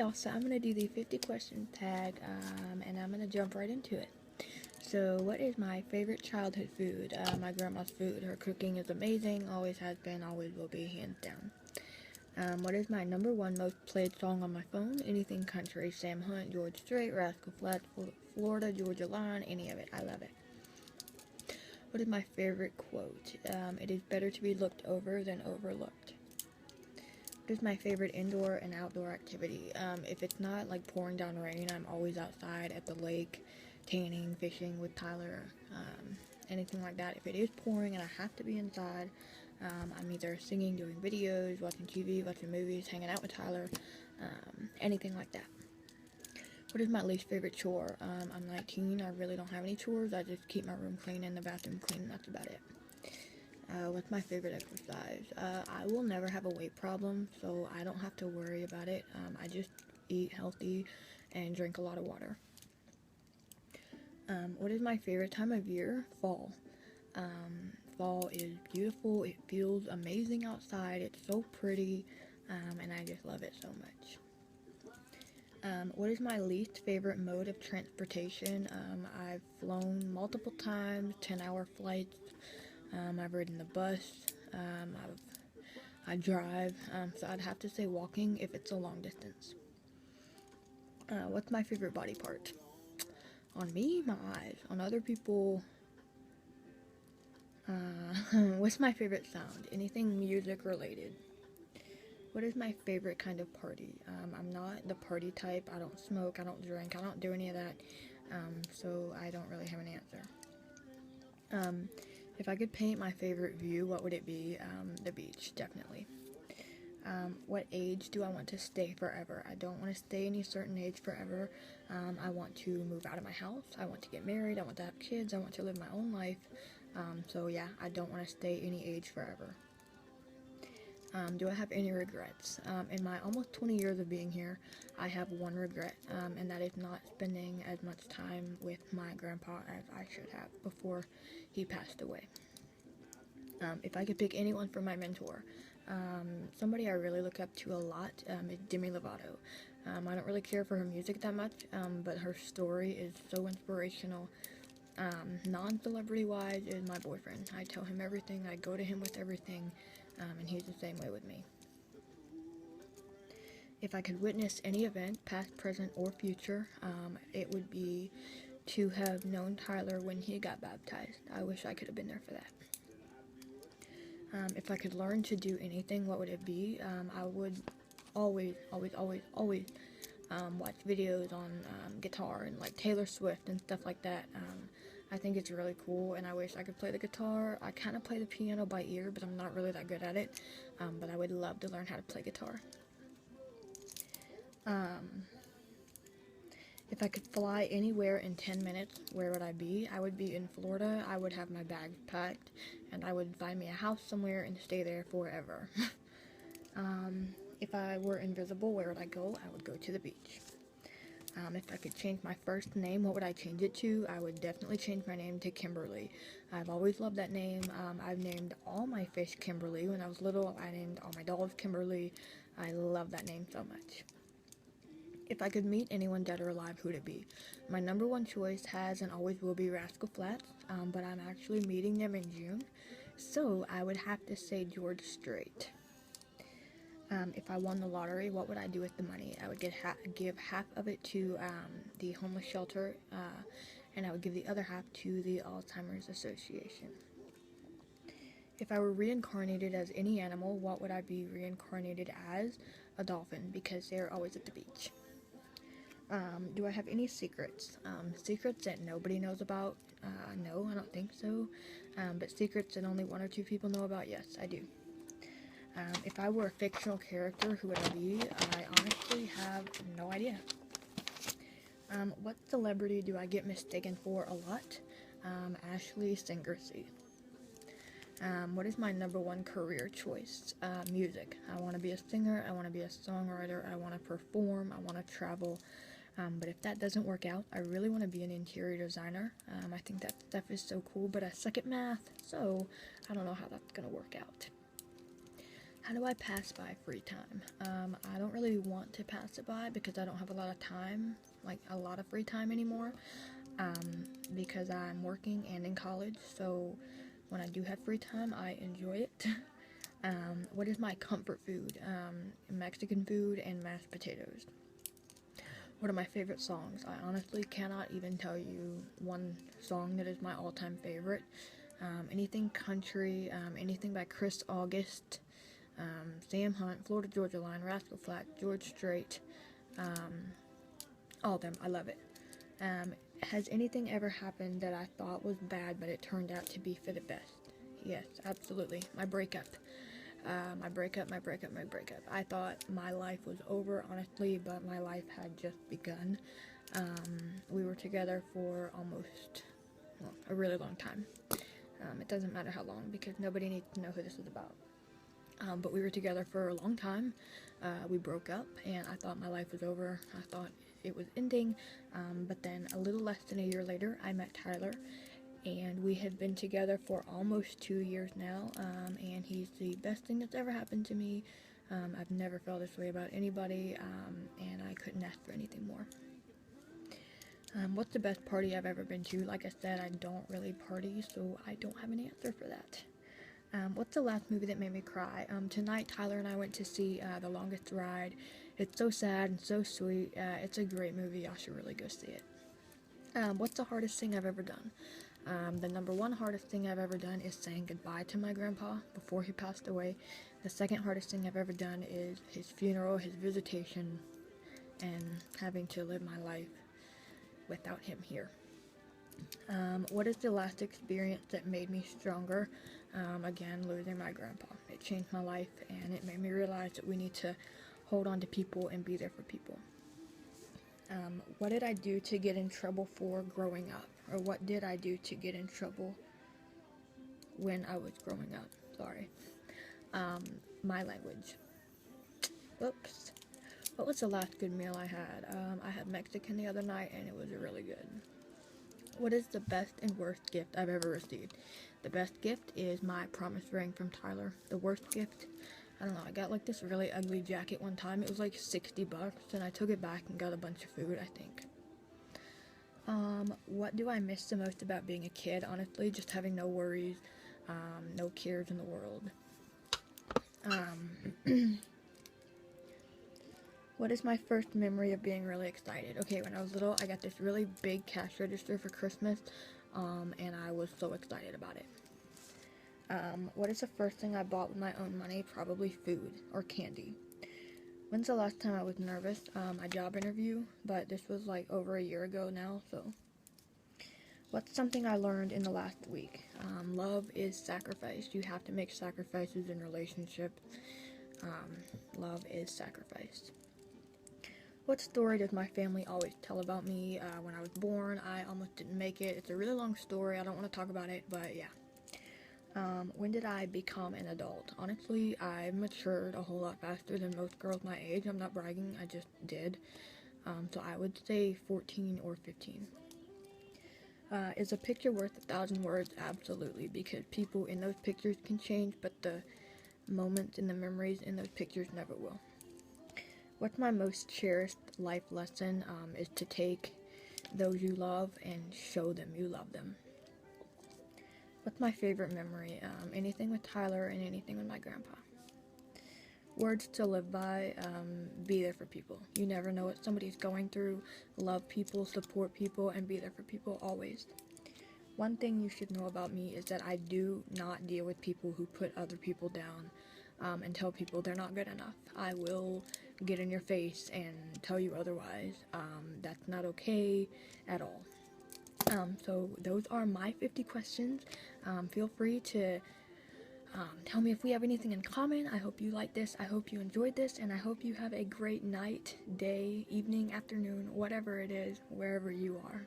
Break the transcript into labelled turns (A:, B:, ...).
A: y'all, so I'm going to do the 50 question tag, and I'm going to jump right into it. So, what is my favorite childhood food? My grandma's food. Her cooking is amazing, always has been, always will be, hands down. What is my number one most played song on my phone? Anything country, Sam Hunt, George Strait, Rascal Flatts, Florida Georgia Line, any of it. I love it. What is my favorite quote? It is better to be looked over than overlooked. What is my favorite indoor and outdoor activity? If it's not like pouring down rain, I'm always outside at the lake, tanning, fishing with Tyler, anything like that. If it is pouring and I have to be inside, I'm either singing, doing videos, watching TV, watching movies, hanging out with Tyler, anything like that. What is my least favorite chore? I'm 19, I really don't have any chores. I just keep my room clean and the bathroom clean, and that's about it. What's my favorite exercise? I will never have a weight problem, so I don't have to worry about it. I just eat healthy and drink a lot of water. What is my favorite time of year? Fall. Fall is beautiful. It feels amazing outside. It's so pretty, and I just love it so much. What is my least favorite mode of transportation? I've flown multiple times, 10-hour flights. I've ridden the bus. I drive. So I'd have to say walking if it's a long distance. What's my favorite body part? On me, my eyes. On other people, what's my favorite sound? Anything music related. What is my favorite kind of party? I'm not the party type. I don't smoke, I don't drink, I don't do any of that. So I don't really have an answer. If I could paint my favorite view, what would it be? The beach, definitely. What age do I want to stay forever? I don't want to stay any certain age forever. I want to move out of my house. I want to get married. I want to have kids. I want to live my own life. So yeah, I don't want to stay any age forever. Do I have any regrets? In my almost 20 years of being here, I have one regret, and that is not spending as much time with my grandpa as I should have before he passed away. If I could pick anyone for my mentor, somebody I really look up to a lot is Demi Lovato. I don't really care for her music that much, but her story is so inspirational. Non-celebrity wise is my boyfriend. I tell him everything, I go to him with everything, and he's the same way with me. If I could witness any event, past, present, or future, it would be to have known Tyler when he got baptized. I wish I could have been there for that. If I could learn to do anything, what would it be? I would always watch videos on guitar and like Taylor Swift and stuff like that. I think it's really cool, and I wish I could play the guitar. I kind of play the piano by ear, but I'm not really that good at it. But I would love to learn how to play guitar. If I could fly anywhere in 10 minutes, where would I be? I would be in Florida. I would have my bags packed, and I would find me a house somewhere and stay there forever. If I were invisible, where would I go? I would go to the beach. If I could change my first name, what would I change it to? I would definitely change my name to Kimberly. I've always loved that name. I've named all my fish Kimberly. When I was little, I named all my dogs Kimberly. I love that name so much. If I could meet anyone dead or alive, who would it be? My number one choice has and always will be Rascal Flatts, but I'm actually meeting them in June, so I would have to say George Strait. If I won the lottery, what would I do with the money? I would give half of it to the homeless shelter, and I would give the other half to the Alzheimer's Association. If I were reincarnated as any animal, what would I be reincarnated as? A dolphin, because they're always at the beach. Do I have any secrets? Secrets that nobody knows about? No, I don't think so. But secrets that only one or two people know about? Yes, I do. If I were a fictional character, who would I be? I honestly have no idea. What celebrity do I get mistaken for a lot? Ashley Singersey. What is my number one career choice? Music. I want to be a singer, I want to be a songwriter, I want to perform, I want to travel. But if that doesn't work out, I really want to be an interior designer. I think that stuff is so cool, but I suck at math, so I don't know how that's going to work out. How do I pass by free time? I don't really want to pass it by because I don't have a lot of time, like a lot of free time anymore, because I'm working and in college, so when I do have free time, I enjoy it. What is my comfort food? Mexican food and mashed potatoes. What are my favorite songs? I honestly cannot even tell you one song that is my all-time favorite. Anything country, anything by Chris August, Sam Hunt, Florida Georgia Line, Rascal Flatts, George Strait, all of them. I love it. Has anything ever happened that I thought was bad, but it turned out to be for the best? Yes, absolutely. My breakup. My breakup. I thought my life was over, honestly, but my life had just begun. We were together for almost, well, a really long time. It doesn't matter how long because nobody needs to know who this is about. But we were together for a long time. We broke up, and I thought my life was over. I thought it was ending. But then a little less than a year later, I met Tyler, and we have been together for almost 2 years now. And he's the best thing that's ever happened to me. I've never felt this way about anybody, and I couldn't ask for anything more. What's the best party I've ever been to? Like I said, I don't really party, so I don't have an answer for that. What's the last movie that made me cry? Tonight, Tyler and I went to see The Longest Ride. It's so sad and so sweet. It's a great movie. Y'all should really go see it. What's the hardest thing I've ever done? The number one hardest thing I've ever done is saying goodbye to my grandpa before he passed away. The second hardest thing I've ever done is his funeral, his visitation, and having to live my life without him here. What is the last experience that made me stronger? Again, losing my grandpa. It changed my life, and it made me realize that we need to hold on to people and be there for people. What did I do to get in trouble for growing up? Or what did I do to get in trouble when I was growing up? Sorry. My language. Oops. What was the last good meal I had? I had Mexican the other night, and it was really good. What is the best and worst gift I've ever received? The best gift is my promise ring from Tyler. The worst gift, I don't know, I got like this really ugly jacket one time. It was like $60, and I took it back and got a bunch of food, I think. What do I miss the most about being a kid? Honestly, just having no worries, no cares in the world. What is my first memory of being really excited? Okay, when I was little, I got this really big cash register for Christmas, and I was so excited about it. What is the first thing I bought with my own money? Probably food or candy. When's the last time I was nervous? A job interview, but this was like over a year ago now, so. What's something I learned in the last week? Love is sacrifice. You have to make sacrifices in relationships. Love is sacrifice. What story does my family always tell about me? When I was born, I almost didn't make it. It's a really long story. I don't want to talk about it, but yeah. When did I become an adult? Honestly, I matured a whole lot faster than most girls my age. I'm not bragging, I just did. So I would say 14 or 15. Is a picture worth 1,000 words? Absolutely, because people in those pictures can change, but the moments and the memories in those pictures never will. What's my most cherished life lesson? Is to take those you love and show them you love them. What's my favorite memory? Anything with Tyler and anything with my grandpa. Words to live by, be there for people. You never know what somebody's going through. Love people, support people, and be there for people always. One thing you should know about me is that I do not deal with people who put other people down and tell people they're not good enough. I will get in your face and tell you otherwise. That's not okay at all. So those are my 50 questions. Feel free to tell me if we have anything in common. I hope you like this. I hope you enjoyed this, and I hope you have a great night, day, evening, afternoon, whatever it is, wherever you are.